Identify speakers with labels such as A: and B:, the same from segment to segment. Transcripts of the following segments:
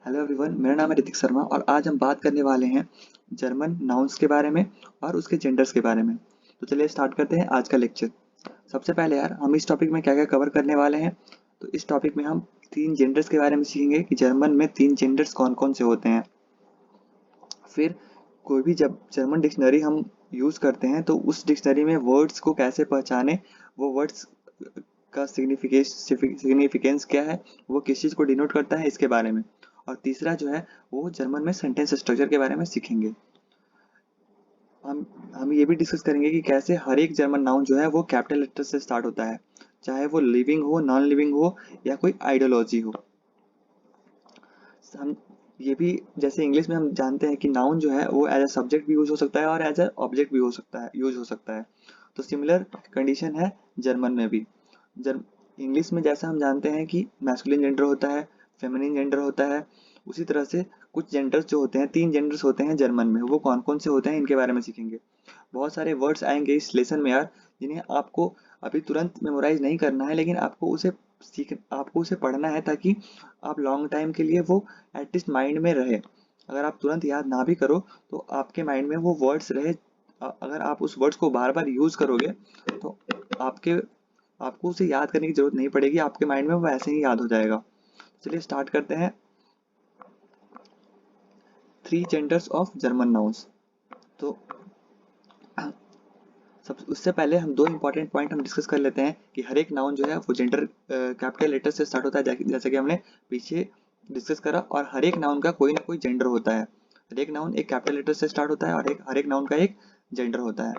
A: Hello everyone, मेरा नाम है ऋतिक शर्मा और आज हम बात करने वाले हैं जर्मन नाउन्स के बारे में और उसके जेंडर्स के बारे में। तो चलिए स्टार्ट करते हैं आज का लेक्चर। सबसे पहले यार हम इस टॉपिक में क्या क्या कवर करने वाले हैं। तो इस टॉपिक में हम तीन जेंडर्स के बारे में सीखेंगे कि जर्मन में तीन जेंडर्स कौन कौन से होते हैं। फिर कोई भी जब जर्मन डिक्शनरी हम यूज़ करते हैं तो उस डिक्शनरी में वर्ड्स को कैसे पहचाने, वो वर्ड्स का सिग्निफिकेंस क्या है, वो किस चीज़ को डिनोट करता है, इसके बारे में। और तीसरा जो है वो जर्मन में सेंटेंस स्ट्रक्चर के बारे में सीखेंगे। हम ये भी डिस्कस करेंगे कि कैसे हर एक जर्मन नाउन जो है वो कैपिटल लेटर से स्टार्ट होता है, चाहे वो लिविंग हो, नॉन लिविंग हो या कोई आइडियोलॉजी हो। हम ये भी, जैसे इंग्लिश में हम जानते हैं कि नाउन जो है वो एज अ सब्जेक्ट भी यूज हो सकता है और एज अ ऑब्जेक्ट भी हो सकता है, यूज हो सकता है। तो सिमिलर कंडीशन है जर्मन में भी। जर्म इंग्लिश में जैसा हम जानते हैं कि मैस्कुलिन जेंडर होता है, फेमिनिन जेंडर होता है, उसी तरह से कुछ जेंडर्स जो होते हैं, तीन जेंडर्स होते हैं जर्मन में, वो कौन कौन से होते हैं इनके बारे में सीखेंगे। बहुत सारे वर्ड्स आएंगे इस लेसन में यार, जिन्हें आपको अभी तुरंत मेमोराइज नहीं करना है, लेकिन आपको उसे पढ़ना है ताकि आप लॉन्ग टाइम के लिए वो एटलीस्ट माइंड में रहे। अगर आप तुरंत याद ना भी करो तो आपके माइंड में वो वर्ड्स रहे। अगर आप उस वर्ड्स को बार बार यूज करोगे तो आपके आपको उसे याद करने की जरूरत नहीं पड़ेगी, आपके माइंड में वो ऐसे ही याद हो जाएगा। चलिए स्टार्ट करते हैं। Three genders of German nouns. तो सब उससे पहले हम दो इंपॉर्टेंट पॉइंट हम डिस्कस कर लेते हैं कि हर एक नाउन जो है वो जेंडर कैपिटल लेटर से स्टार्ट होता है, जैसे कि हमने पीछे डिस्कस करा। और हर एक नाउन का कोई ना कोई जेंडर होता है। हर एक नाउन एक कैपिटल लेटर से स्टार्ट होता है और हर एक नाउन का एक जेंडर होता है।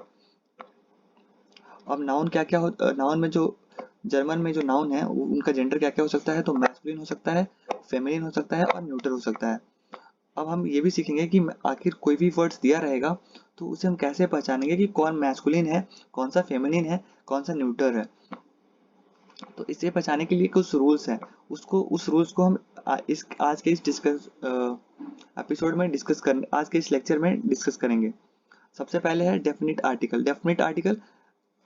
A: अब नाउन क्या क्या हो, नाउन में जो जर्मन में जो नाउन है उनका जेंडर क्या क्या हो सकता है। तो मैस्कुलिन हो सकता है, फेमिनिन हो सकता है और न्यूट्रल हो सकता है। अब हम ये भी सीखेंगे कि आखिर कोई भी वर्ड्स दिया रहेगा तो उसे हम कैसे पहचानेंगे कि कौन मैस्कुलिन है, कौन सा फेमिनिन है, कौन सा न्यूट्रल है। तो इसे पहचानने के लिए कुछ रूल्स हैं। उस रूल्स को हम इस आज के इस डिस्कस एपिसोड में डिस्कस कर आज के इस लेक्चर में डिस्कस करेंगे। सबसे पहले है डेफिनिट आर्टिकल। डेफिनिट आर्टिकल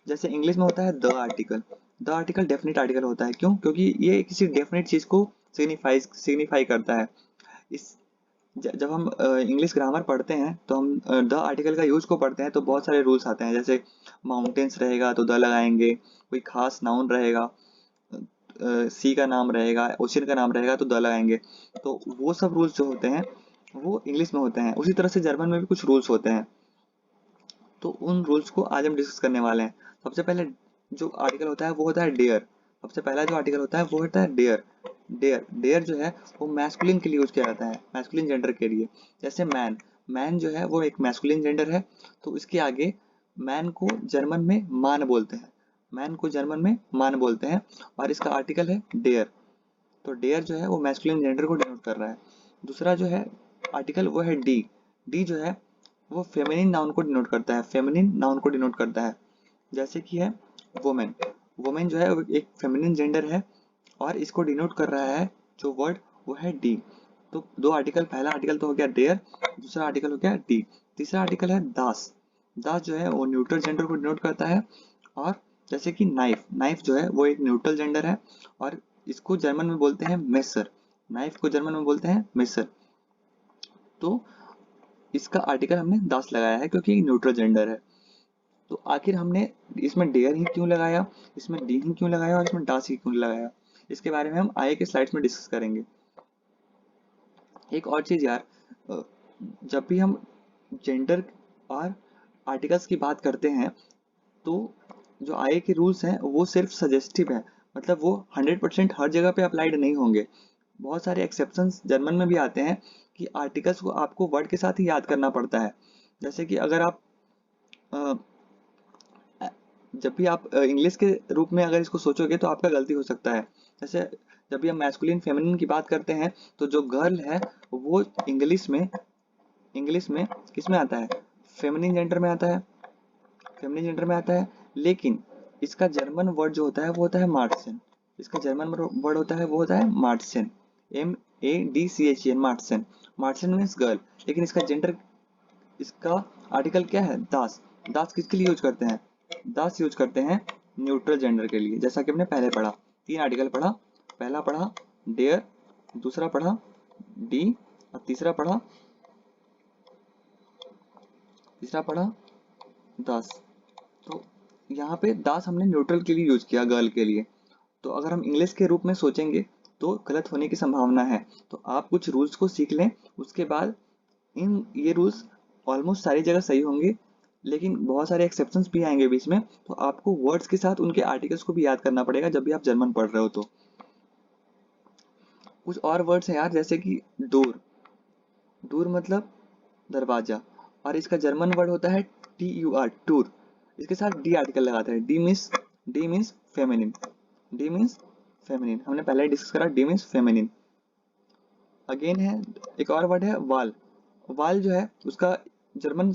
A: जैसे इंग्लिश में होता है the article. The article definite article होता है। क्यों? क्योंकि ये किसी डेफिनिट चीज को सिग्निफाई करता है। इस जब हम इंग्लिश ग्रामर पढ़ते हैं तो हम द आर्टिकल का यूज को पढ़ते हैं तो बहुत सारे रूल्स आते हैं। जैसे माउंटेन्स रहेगा तो द लगाएंगे, कोई खास नाउन रहेगा, सी का नाम रहेगा, ओशियन का नाम रहेगा तो द लगाएंगे। तो वो सब रूल्स जो होते हैं वो इंग्लिश में होते हैं। उसी तरह से जर्मन में भी कुछ रूल्स होते हैं। तो उन रूल्स को आज हम डिस्कस करने वाले हैं। सबसे पहले जो आर्टिकल होता है वो होता है डेयर। सबसे पहला जो आर्टिकल होता है वो होता है डेयर। डेयर जो है वो मैस्कुलिन के लिए यूज किया जाता है, मैस्कुलिन जेंडर के लिए। जैसे मैन, मैन जो है वो एक मैस्कुलिन जेंडर है, तो इसके आगे मैन को जर्मन में मान बोलते हैं। मैन को जर्मन में मान बोलते हैं और इसका आर्टिकल है डेयर। तो डेयर जो है वो मैस्कुलिन जेंडर को डिनोट कर रहा है। दूसरा जो है आर्टिकल वो है डी। डी जो है वो फेमिनिन नाउन को डिनोट करता है, फेमिनिन नाउन को डिनोट करता है। जैसे कि है वोमेन। वोमेन जो है वो एक फेमिनिन जेंडर है और इसको डिनोट कर रहा है जो वर्ड वो है डी। तो दो आर्टिकल, पहला आर्टिकल तो हो गया डेयर, दूसरा आर्टिकल हो गया डी। तीसरा आर्टिकल है दास। दास जो है वो न्यूट्रल जेंडर को डिनोट करता है। और जैसे कि नाइफ, नाइफ जो है वो एक न्यूट्रल जेंडर है और इसको जर्मन में बोलते हैं मेसर। नाइफ को जर्मन में बोलते हैं मेसर। तो इसका आर्टिकल हमने दास लगाया है क्योंकि न्यूट्रल जेंडर है। तो आखिर हमने इसमें डेयर ही क्यों लगाया, इसमें डी ही क्यों लगाया और इसमें डास ही क्यों लगाया, इसके बारे में हम आगे के स्लाइड्स में डिस्कस करेंगे। एक और चीज यार, जब भी हम जेंडर और आर्टिकल्स की बात करते हैं तो जो आगे के रूल्स हैं वो सिर्फ सजेस्टिव है। मतलब वो 100% हर जगह पे अप्लाइड नहीं होंगे। बहुत सारे एक्सेप्शंस जर्मन में भी आते हैं कि आर्टिकल्स को आपको वर्ड के साथ ही याद करना पड़ता है। जैसे कि अगर आप अ, जब भी आप इंग्लिश के रूप में अगर इसको सोचोगे तो आपका गलती हो सकता है। जैसे जब भी हम मैस्कुलिन फेमिनिन की बात करते हैं तो जो गर्ल है वो इंग्लिश में किस में आता है, फेमिनिन जेंडर में आता है, फेमिनिन जेंडर में आता है। लेकिन इसका जर्मन वर्ड जो होता है वो होता है मार्टसन। इसका जर्मन वर्ड होता है वो होता है मार्टसन, MADCHEN, मार्टसन। मार्टसन means girl. लेकिन इसका जेंडर, इसका आर्टिकल क्या है, दास। दास किसके लिए यूज करते हैं, दास यूज करते हैं न्यूट्रल जेंडर के लिए। जैसा कि हमने पहले पढ़ा, तीन आर्टिकल पढ़ा। पहला पढ़ा डेयर, दूसरा पढ़ा डी, और तीसरा पढ़ा दास। तो यहाँ पे दास हमने न्यूट्रल के लिए यूज किया, गर्ल के लिए। तो अगर हम इंग्लिश के रूप में सोचेंगे तो गलत होने की संभावना है। तो आप कुछ रूल्स को सीख लें, उसके बाद ये रूल्स ऑलमोस्ट सारी जगह सही होंगे, लेकिन बहुत सारे एक्सेप्शंस भी आएंगे बीच में। तो आपको वर्ड्स के साथ उनके आर्टिकल्स को भी याद करना पड़ेगा जब भी आप जर्मन पढ़ रहे हो। तो कुछ और वर्ड्स हैं यार, जैसे कि डोर। डोर मतलब दरवाजा, और इसका जर्मन वर्ड होता है TUR, टूर। इसके साथ डी आर्टिकल लगाते हैं। D means feminine. D means feminine, हमने पहले ही डिस्कस करा, डी मीन्स फेमिनिन। अगेन है एक और वर्ड है वाल। वाल जो है उसका जर्मन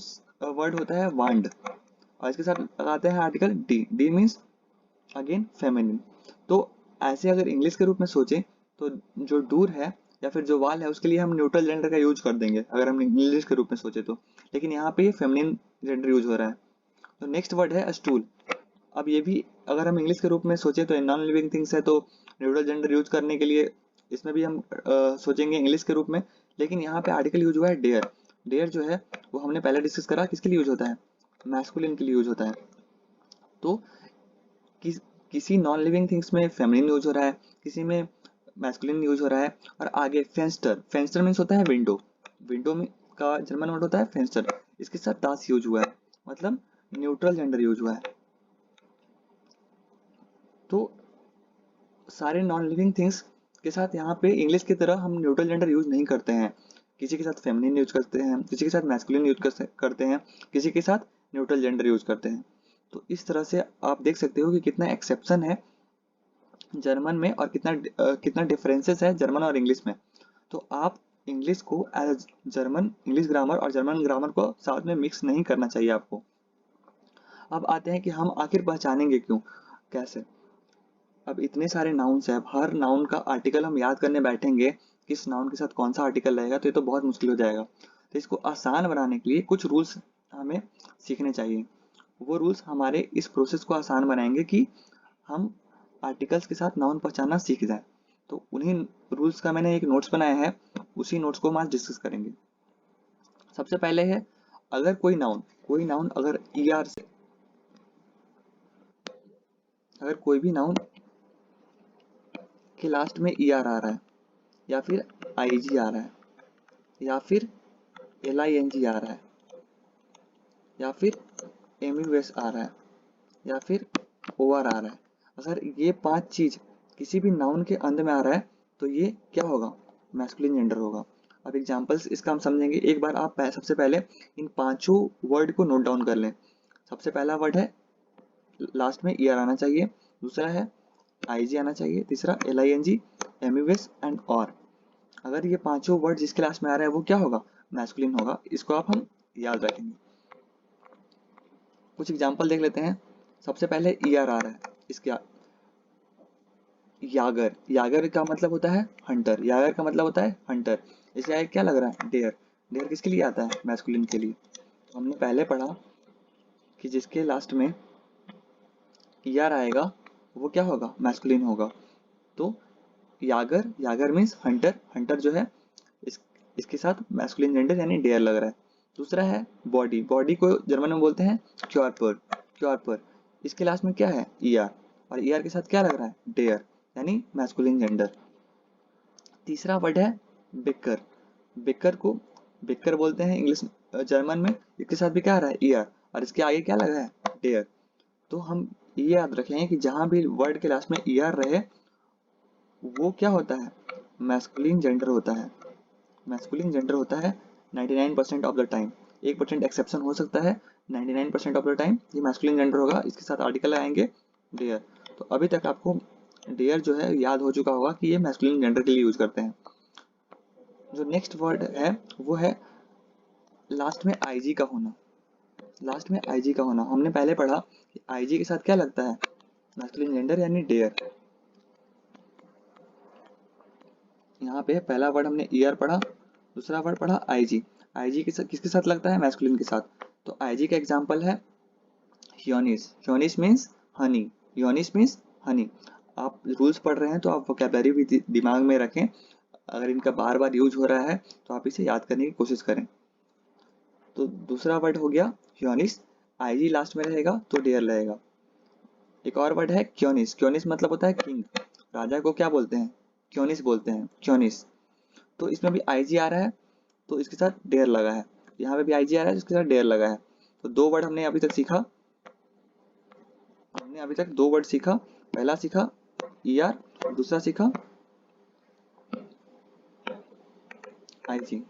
A: वर्ड होता है वांड, और इसके साथ लगाते हैं article D. D means again feminine. तो ऐसे अगर इंग्लिश के रूप में सोचें तो जो डूर है या फिर जो वाल है उसके लिए हम न्यूट्रल जेंडर का यूज कर देंगे अगर हम इंग्लिश के रूप में सोचे तो, लेकिन यहाँ पे ये फेमिनिन जेंडर यूज हो रहा है। तो नेक्स्ट वर्ड है स्टूल। अब ये भी अगर हम इंग्लिश के रूप में सोचे तो नॉन लिविंग थिंग्स है, तो न्यूट्रल जेंडर यूज करने के लिए इसमें भी हम सोचेंगे इंग्लिश के रूप में। लेकिन यहाँ पे आर्टिकल यूज हुआ है डेयर। डेयर जो है वो हमने पहले डिस्कस करा, किसके लिए यूज होता है, मैस्कुलिन के लिए यूज होता है। तो किसी नॉन लिविंग थिंग्स में फेमिनिन यूज हो रहा है, किसी में मैस्कुलिन यूज हो रहा है। और आगे फेंस्टर। फेंस्टर मीन्स होता है विंडो। विंडो में का जर्मन वर्ड होता है फेंस्टर। इसके साथ दास यूज हुआ है, मतलब न्यूट्रल जेंडर यूज हुआ है। तो सारे नॉन लिविंग थिंग्स के साथ यहाँ पे इंग्लिश की तरह हम न्यूट्रल जेंडर यूज नहीं करते हैं। किसी के साथ फेमिनिन यूज करते हैं, किसी के साथ मैस्कुलिन यूज करते हैं, किसी के साथ न्यूट्रल जेंडर यूज करते हैं। तो इस तरह से आप देख सकते हो कि कितना एक्सेप्शन है जर्मन में और कितना डिफरेंसेस है जर्मन और इंग्लिश में। तो आप इंग्लिश को एज जर्मन इंग्लिश ग्रामर और जर्मन ग्रामर को साथ में मिक्स नहीं करना चाहिए आपको। अब आते हैं कि हम आखिर पहचानेंगे क्यों, कैसे। अब इतने सारे नाउन्स हैं, हर नाउन का आर्टिकल हम याद करने बैठेंगे, किस नाउन के साथ कौन सा आर्टिकल रहेगा, तो ये तो बहुत मुश्किल हो जाएगा। तो इसको आसान बनाने के लिए कुछ रूल्स हमें सीखने चाहिए। वो रूल्स हमारे इस प्रोसेस को आसान बनाएंगे कि हम आर्टिकल्स के साथ नाउन पहचानना सीख जाए। तो उन्हीं रूल्स का मैंने एक नोट्स बनाया है, उसी नोट्स को हम आज डिस्कस करेंगे। सबसे पहले है, अगर कोई नाउन अगर ER से, अगर कोई भी नाउन के लास्ट में ER आ रहा है, या फिर IG आ रहा है, या फिर LING आ रहा है, या फिर MUS आ रहा है, या फिर OR आ रहा है, अगर ये 5 चीज किसी भी नाउन के अंत में आ रहा है तो ये क्या होगा, मैस्कुलिन जेंडर होगा। अब एग्जांपल्स इसका हम समझेंगे। एक बार आप सबसे पहले इन पांचों वर्ड को नोट डाउन कर लें। सबसे पहला वर्ड है लास्ट में ER आना चाहिए, दूसरा है IG आना चाहिए, तीसरा LING, MUS एंड OR। अगर ये पांचों वर्ड जिसके लास्ट में आ रहा है वो क्या होगा, मैस्कुलिन होगा। इसको आप हम याद रखेंगे। कुछ एग्जांपल देख लेते हैं। सबसे पहले ER आ रहा है, इसके यागर। यागर का मतलब होता है हंटर। यागर का मतलब होता है हंटर। इसके आगे क्या लग रहा है, डेयर। डेयर किसके लिए आता है, मैस्कुलिन के लिए। तो हमने पहले पढ़ा कि जिसके लास्ट में ER आएगा वो क्या होगा, मैस्कुलिन होगा। तो यागर मीन्स हंटर। हंटर जो है इसके साथ मैस्कुलिन जेंडर यानी डेयर लग रहा है। दूसरा है बॉडी। बॉडी को जर्मन में बोलते हैं क्योरपर। क्योरपर, इसके लास्ट में क्या है, ER, और ER के साथ क्या लग रहा है, डेयर यानी मैस्कुलिन जेंडर। तीसरा वर्ड है बेकर। बेकर को बेकर बोलते हैं इंग्लिश जर्मन में। इसके साथ भी क्या आ रहा है, ER, और इसके आगे क्या लगा है, डेयर। तो हम ये याद रखें कि जहां भी वर्ड के लास्ट में ER रहे वो क्या होता है, मैस्कुलिन जेंडर होता है। मैस्कुलिन जेंडर होता है 99% ऑफ द टाइम। 1% एक्सेप्शन हो सकता है, 99% ऑफ द टाइम ये मैस्कुलिन जेंडर होगा। इसके साथ आर्टिकल आएंगे डेयर। तो अभी तक आपको डेयर जो है याद हो चुका होगा कि ये मैस्कुलिन जेंडर के लिए यूज करते हैं। जो नेक्स्ट वर्ड है वो है लास्ट में IG का होना। लास्ट में IG का होना, हमने पहले पढ़ा कि IG के साथ क्या लगता है, मैस्कुलिन जेंडर यानी डेयर। यहाँ पे पहला वर्ड हमने ER पढ़ा, दूसरा वर्ड पढ़ा IG। IG के साथ किसके साथ लगता है, मैस्कुलिन के साथ। तो IG का एग्जाम्पल है ह्योनिस। ह्योनिस मीन्स हनी। ह्योनिस मीन्स हनी। आप रूल्स पढ़ रहे हैं तो आप वोकेबलरी भी दिमाग में रखें। अगर इनका बार बार यूज हो रहा है तो आप इसे याद करने की कोशिश करें। तो दूसरा वर्ड हो गया ह्योनिस, आईजी लास्ट में रहेगा तो डेयर रहेगा। एक और वर्ड है क्योनिस, क्योनिस मतलब होता है किंग, राजा को क्या बोलते हैं, क्योनिस बोलते हैं, क्योनिस। तो इसमें भी आईजी आ रहा है तो इसके साथ डेयर लगा है, यहाँ पे भी आईजी आ रहा है इसके साथ डेयर लगा है। तो दो वर्ड हमने अभी तक सीखा, हमने अभी तक दो वर्ड सीखा। पहला सीखा ईआर, दूसरा सीखा आईजी।